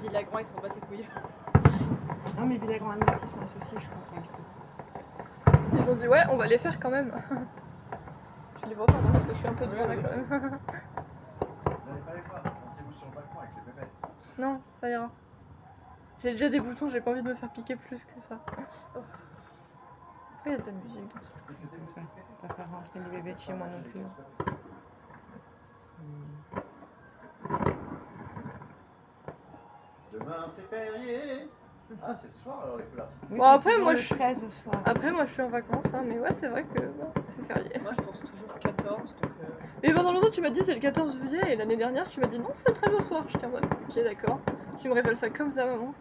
Villagrand, ils s'en battent les couilles. Non, mais Villagrand et Annecy sont associés, je crois, quand il faut. Ils ont dit ouais, on va les faire quand même. Tu les vois pas, non, parce que je suis un peu devant là quand même. Vous n'allez pas les voir, pensez-vous sur le balcon avec les bébêtes. Non, ça ira. J'ai déjà des boutons, j'ai pas envie de me faire piquer plus que ça. Oh. Pourquoi il y a de la musique dans ce C'est que des bébêtes. Pas faire rentrer les bébés de chez moi non plus. Demain c'est férié. Ah, c'est ce soir alors les feux d'artifice. Oui, Bon, c'est après, toujours moi, le je- 13 au soir. Après, moi je suis en vacances, hein, mais ouais, c'est vrai que bah, c'est férié. Moi, je pense toujours 14, donc... Mais pendant longtemps, tu m'as dit c'est le 14 juillet, et l'année dernière, tu m'as dit non, c'est le 13 au soir. J'étais en mode ok, d'accord. Tu me révèles ça comme ça, maman.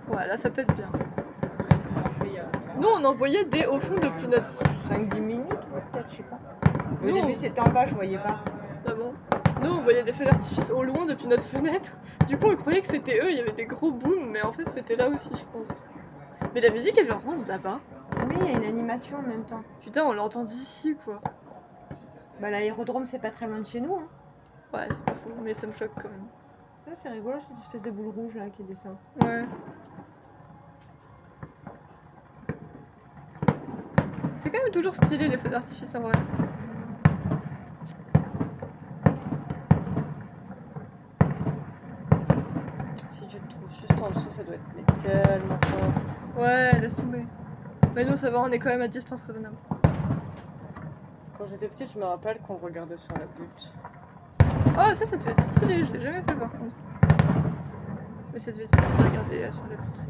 Ouais, là, ça peut être bien. commencé il y a longtemps. Nous, on envoyait des au fond depuis notre. 5-10 minutes, ouais, peut-être, je sais pas. Au Non. début, c'était en bas, je voyais pas. Ah bon. Nous, on voyait des feux d'artifice au loin depuis notre fenêtre. Du coup, on croyait que c'était eux, il y avait des gros booms, mais en fait, c'était là aussi, je pense. Mais la musique, elle vient vraiment de là-bas. Oui, il y a une animation en même temps. Putain, on l'entend d'ici, quoi. Bah, l'aérodrome, c'est pas très loin de chez nous. Hein. Ouais, c'est pas fou, mais ça me choque quand même. Là, c'est rigolo, cette espèce de boule rouge là qui descend. Ouais. C'est quand même toujours stylé les feux d'artifice en vrai. Si tu te trouves juste en dessous, ça doit être mais tellement fort. Ouais, laisse tomber. Mais nous, ça va, on est quand même à distance raisonnable. Quand j'étais petite, je me rappelle qu'on regardait sur la butte. Oh, ça devait être stylé, je l'ai jamais fait par contre. Mais ça devait être stylé de regarder sur la butte.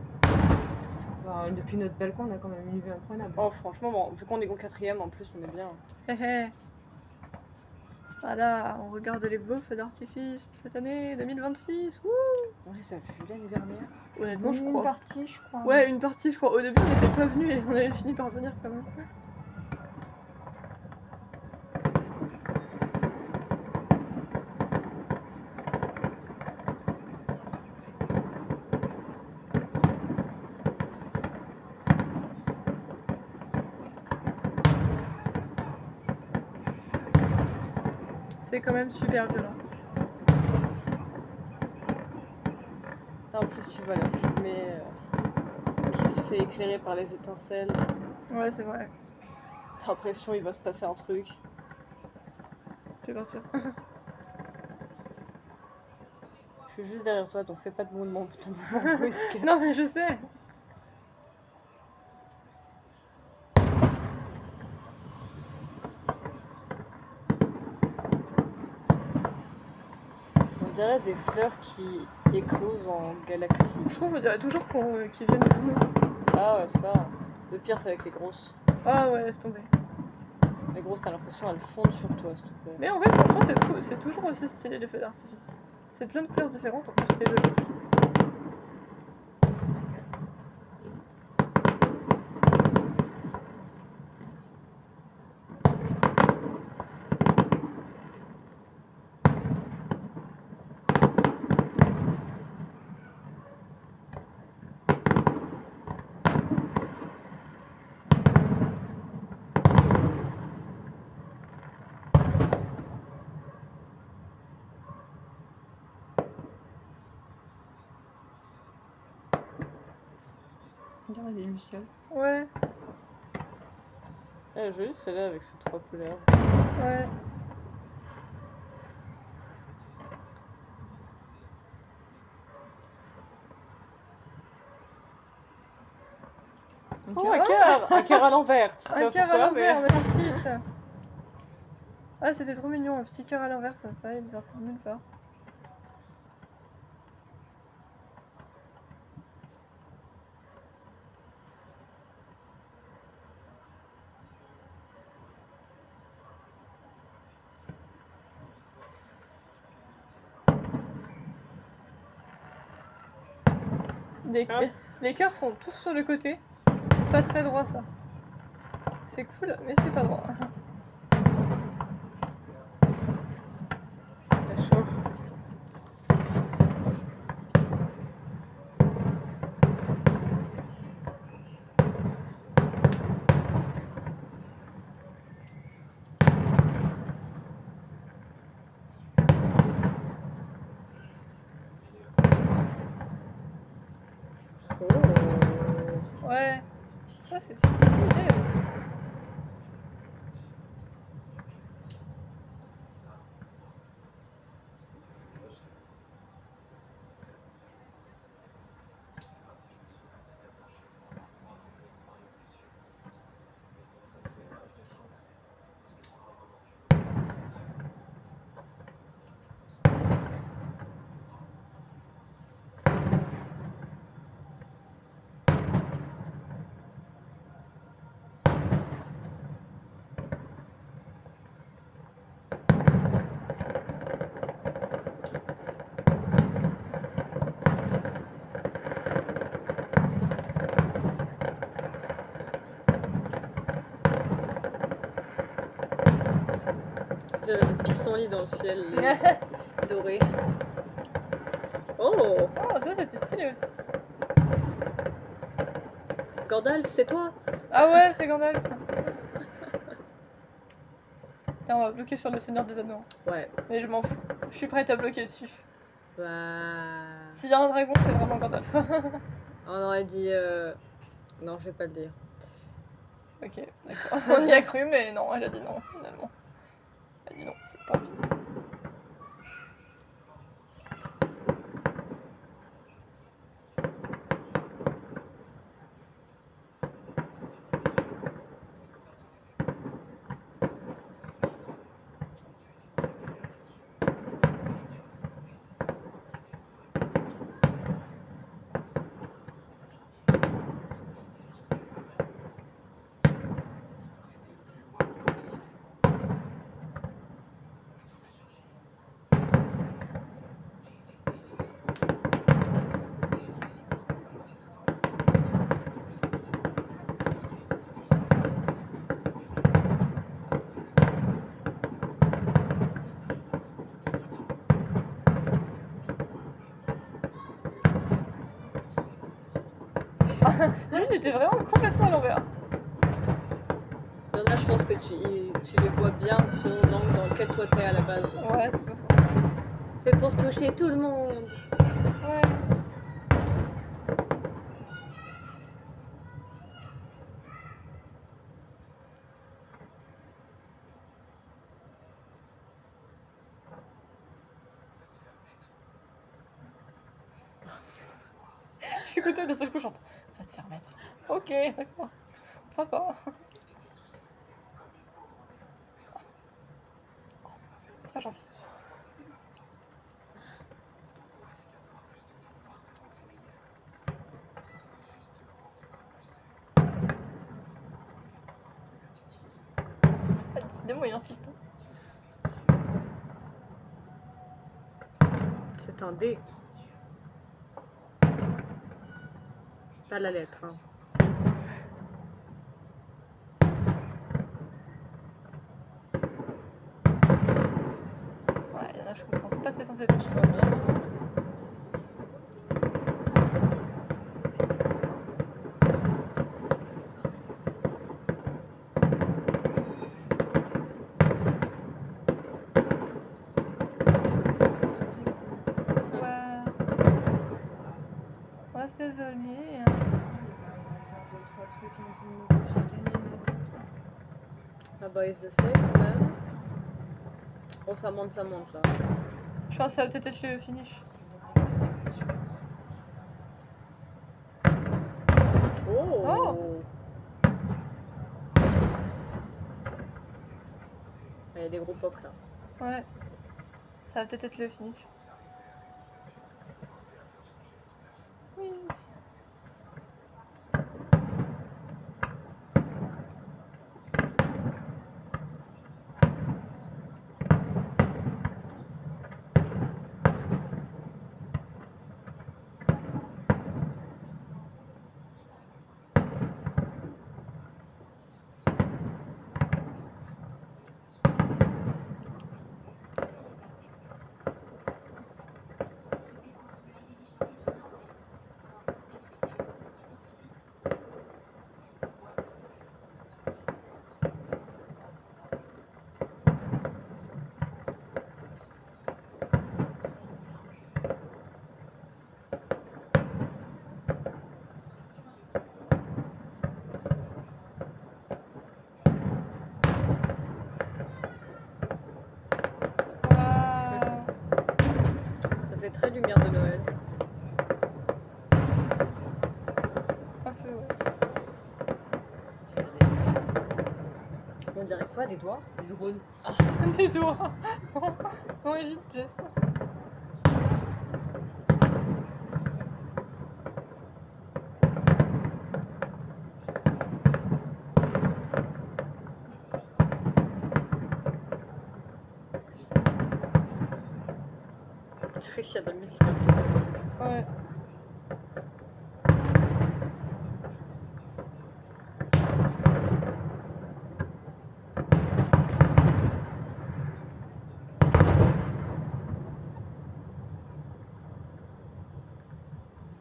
Bah, depuis notre balcon, on a quand même une vue imprenable. Oh, franchement, bon, vu qu'on est au 4ème, en plus, on est bien. Hé hé. Voilà, on regarde les beaux feux d'artifice cette année 2026. Wouh. On les a vus l'année dernière. Honnêtement, je Une crois. partie, je crois. Ouais, une partie, je crois. Au début, on n'était pas venus et on avait fini par venir quand même. C'est quand même super violent. En plus, tu vois la fumée qui se fait éclairer par les étincelles. Ouais, c'est vrai. T'as l'impression il va se passer un truc. Je vais partir. Je suis juste derrière toi, donc fais pas de mouvement brusque. Non, mais je sais. On dirait des fleurs qui éclosent en galaxie. Je trouve qu'on dirait toujours qu'ils viennent vers nous. Ah ouais, ça. Le pire, c'est avec les grosses. Ah ouais, laisse tomber. Les grosses, t'as l'impression elles fondent sur toi, s'il te plaît. Mais en vrai, franchement, c'est toujours aussi stylé les feux d'artifice. C'est plein de couleurs différentes, en plus c'est joli. On dirait des lucioles. Ouais, Elle est jolie celle-là avec ses 3 couleurs. ouais. Un Oh, cœur. un cœur à l'envers. Tu sais Un pas cœur à pourquoi, l'envers, mais... magnifique. Ah, c'était trop mignon, un petit cœur à l'envers comme ça, il sortait de nulle part. Hop. Les cœurs sont tous sur le côté. Pas très droit ça. C'est cool, mais c'est pas droit. T'as chaud. Ouais. Ça, c'est stylé aussi. Je dirais des pissenlits dans le ciel, les dorés. Oh, Oh, ça, c'était stylé aussi. Gandalf, c'est toi? Ah ouais, c'est Gandalf. Tiens, on va bloquer sur le Seigneur des Anneaux. Ouais. Mais je m'en fous. Je suis prête à bloquer dessus. Bah... S'il y a un dragon, c'est vraiment Gandalf. On aurait dit... Non, je vais pas le dire. Ok, d'accord. On y a cru, mais non, elle a dit non, finalement. Elle a dit non, c'est pas bien. Lui, il était vraiment complètement à l'envers. Là, je pense que tu les vois bien selon l'angle dans lequel toi t'es à la base. Ouais, c'est pas faux. C'est pour toucher tout le monde. Ouais. Je suis contente d'un seul coup, j'entends. Va te faire mettre. Ok, d'accord. Sympa. Très gentil. Ah, décidément, il insiste. C'est un D. Pas la lettre. Hein. Ouais, il y en a, je comprends pas, c'est censé être. Je vois bien. Ouais. Ouais, c'est joli. Deux, trois trucs un peu nouveaux chaque année, malgré tout. Ah bah ils essaient quand même. Oh ça monte là. Je pense que ça va peut-être être le finish. Je pense. Oh, Oh. Il y a des gros pocs là. Ouais. Ça va peut-être être le finish. Oui. fait très lumière de Noël. Un peu, ouais. On dirait quoi, des doigts? Des drones. Des doigts. Non, non, évite, Jess. On dirait qu'il y a de la musique un petit peu. Ouais.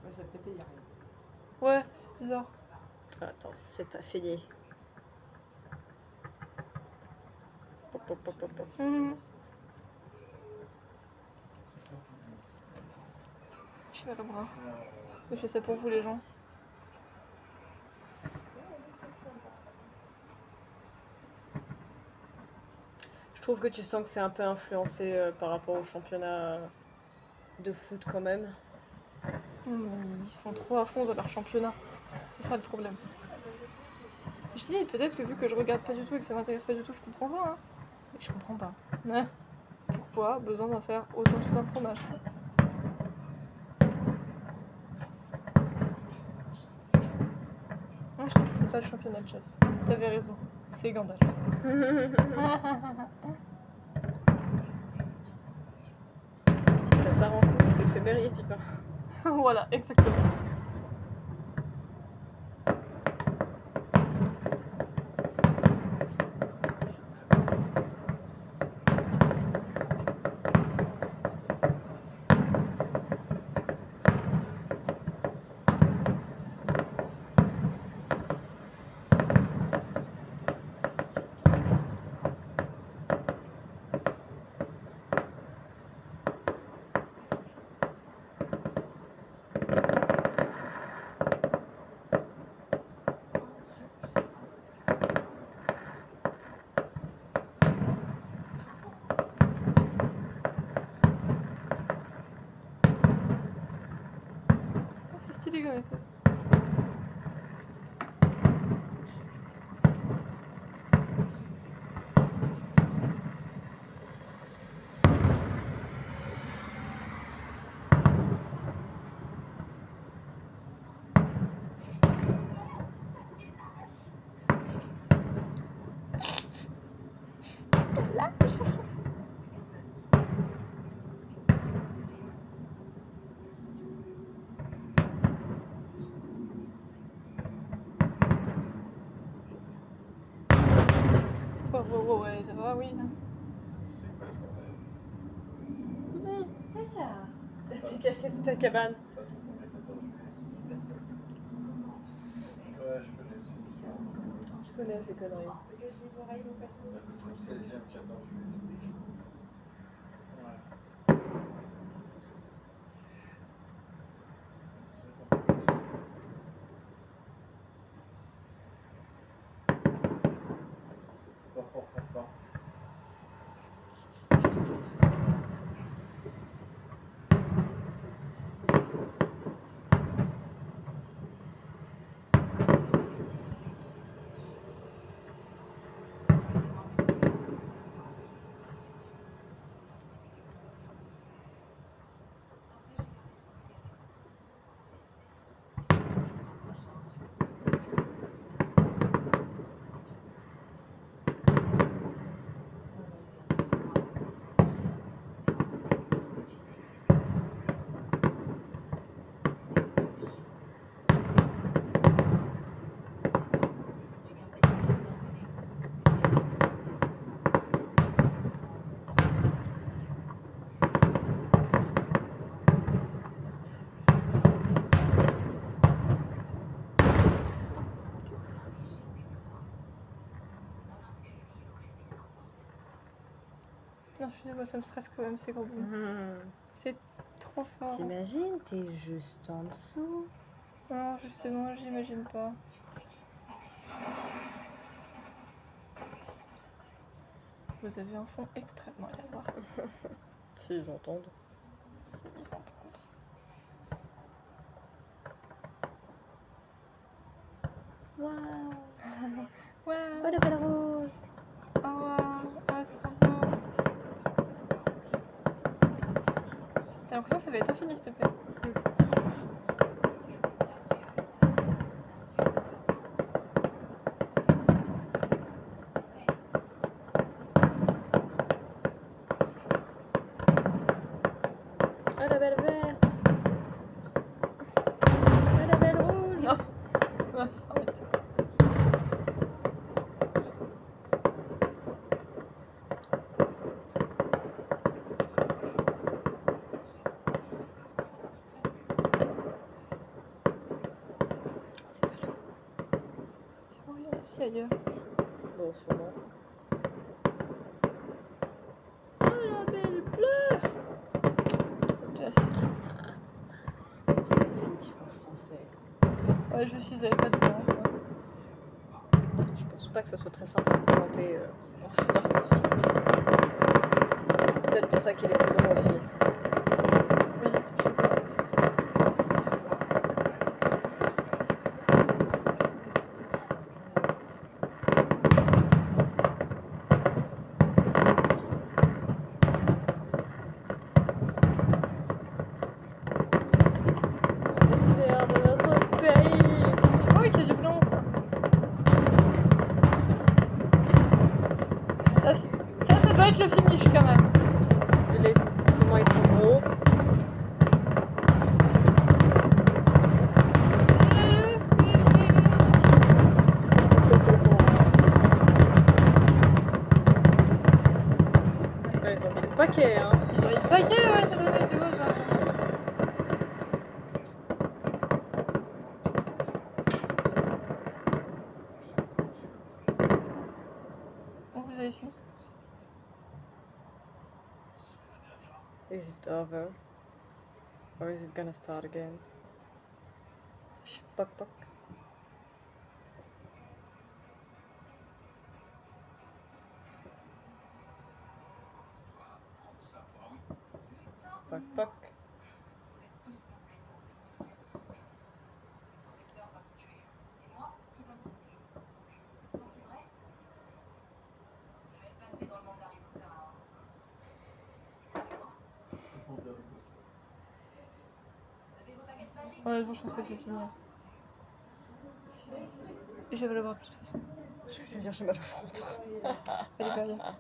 Ouais, ça pétait, y'a rien. Ouais, c'est bizarre. Attends, c'est pas fini. Pop, pop, pop, pop, pop. Je vais le bras. Je fais ça pour vous, les gens. Je trouve que tu sens que c'est un peu influencé par rapport au championnat de foot quand même. Ils sont trop à fond dans leur championnat. C'est ça le problème. Je dis, peut-être que vu que je regarde pas du tout et que ça m'intéresse pas du tout, je comprends pas. Hein. Mais je comprends pas. Pourquoi besoin d'en faire autant tout un fromage? Moi, je trouve que c'est pas le championnat de chasse. T'avais raison. C'est Gandalf. Si ça part en couille, c'est que c'est Berry Pipin. Voilà, exactement. C'est stylé comme effet. Oh, ouais, ça va, oui. C'est ça. T'es caché sous ta cabane. Ouais, je connais aussi. Je connais ces conneries. Les oreilles, mon père. Le 16e, 14 juillet. Non, je suis désolée, ça me stresse quand même, ces gros bouts. C'est trop fort. T'imagines, t'es juste en dessous. Non, justement, j'imagine pas. Vous avez un fond extrêmement aléatoire. S'ils entendent. Si, ils s'entendent. Waouh. Ouais. Oh la belle rose. Oh waouh. Ouais, trop beau. T'as l'impression que ça va être infini, s'il te plaît. Oh la belle verte. Oh la belle rouge. Non. Ouais, arrête. C'est bon, il y en a aussi ailleurs. Bon, sûrement. Oh la belle bleue. Yes. C'est définitivement français. Ouais, juste s'ils avaient pas de blanc, quoi. Je pense pas que ça soit très simple à présenter en feu d'artifice. Peut-être pour ça qu'il est plus long aussi. Oui, je sais pas. Les fers de notre pays. Tu vois qu'il y a du blanc, quoi. Ça doit être le finish quand même. Comment ils sont gros. C'est le finish. Là, ils ont mis le paquet, hein. Ils ont mis le paquet, ouais, cette année, c'est beau ça. Bon, vous avez fini. Is it over? Or is it gonna start again? Poc poc. Poc poc. Honnêtement, je pense que c'est fini. Et je vais le voir de toute façon. Je vais te dire, j'ai mal au ventre. Fallait pas dire.